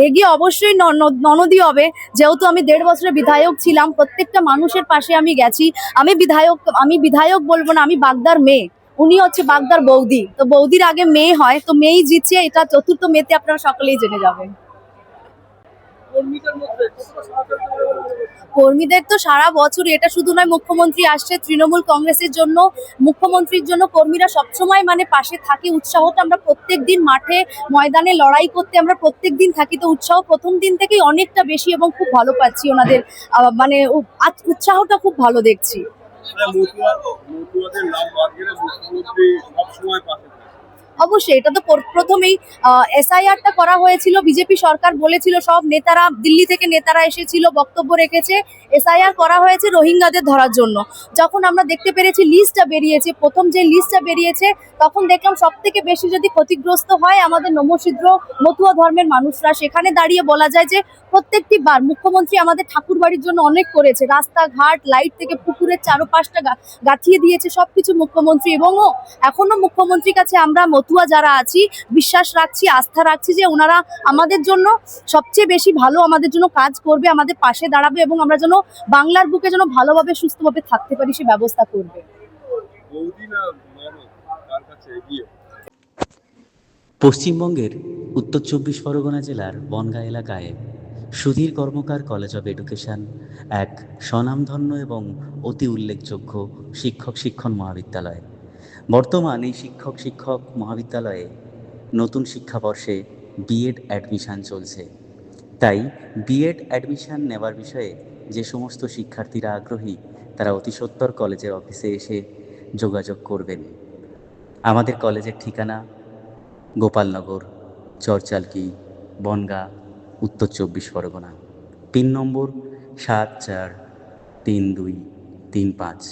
এগিয়ে অবশ্যই ননদই হবে। যেহেতু আমি ১.৫ বছরের বিধায়ক ছিলাম, প্রত্যেকটা মানুষের পাশে আমি গেছি। আমি বিধায়ক বলবো না, আমি বাগদার মেয়ে। উনি হচ্ছে বাগদার বৌদি। তো বৌদির আগে মেয়ে হয়, তো মেয়েই জিতছে। এটা ৪র্থ মেতে আপনারা সকলেই জেনে যাবেন। কর্মীদের তো সারা বছর, এটা শুধু নয়, মুখ্যমন্ত্রী আসছে তৃণমূল কংগ্রেসের জন্য, মুখ্যমন্ত্রীর জন্য কর্মীরা সবসময় মানে পাশে থাকে। উৎসাহটা আমরা প্রত্যেক দিন মাঠে ময়দানে লড়াই করতে আমরা প্রত্যেক দিন থাকি। তো উৎসাহ প্রথম দিন থেকেই অনেকটা বেশি এবং খুব ভালো পাচ্ছি ওনাদের। মানে উৎসাহটা খুব ভালো দেখছি। অবশ্যই এটা তো প্রথমেই এসআইআরটা করা হয়েছিল। বিজেপি সরকার বলেছিল, সব নেতারা দিল্লি থেকে নেতারা এসেছিল, বক্তব্য রেখেছে। এসআইআর করা হয়েছে রোহিঙ্গাদের ধরার জন্য। যখন আমরা দেখতে পেরেছি লিস্টটা বেরিয়েছে, প্রথম যে লিস্টটা বেরিয়েছে, তখন দেখলাম সব থেকে বেশি যদি ক্ষতিগ্রস্ত হয় আমাদের নমশিদ্র মতুয়া ধর্মের মানুষরা। সেখানে দাঁড়িয়ে বলা যায় যে প্রত্যেকটি বার মুখ্যমন্ত্রী আমাদের ঠাকুর বাড়ির জন্য অনেক করেছে। রাস্তাঘাট, লাইট থেকে পুকুরের চারপাশটা গাঁথিয়ে দিয়েছে সবকিছু মুখ্যমন্ত্রী। এবং এখনো মুখ্যমন্ত্রীর কাছে আমরা মতুয়া যারা আছি বিশ্বাস রাখছি, আস্থা রাখছি যে ওনারা আমাদের জন্য সবচেয়ে বেশি ভালো আমাদের জন্য কাজ করবে, আমাদের পাশে দাঁড়াবে এবং আমরা যেন বাংলার বুকে যেন ভালোভাবে সুস্থভাবে থাকতে পারি সে ব্যবস্থা করবে। পশ্চিমবঙ্গের উত্তর ২৪ পরগনা জেলার বনগাঁ এলাকায় সুধীর কর্মকার কলেজ অব এডুকেশন এক স্বনামধন্য এবং অতি উল্লেখযোগ্য শিক্ষণ মহাবিদ্যালয়। বর্তমান এই শিক্ষক মহাবিদ্যালয়ে নতুন শিক্ষাবর্ষে বিএড অ্যাডমিশান চলছে। তাই বিএড অ্যাডমিশান নেওয়ার বিষয়ে যে সমস্ত শিক্ষার্থীরা আগ্রহী তারা অতি সত্বর কলেজের অফিসে এসে যোগাযোগ করবেন। আমাদের কলেজের ঠিকানা গোপালনগর, চরচালকি, বনগাঁ, উত্তর ২৪ পরগনা। পিন নম্বর ৭৪৩২৩৫।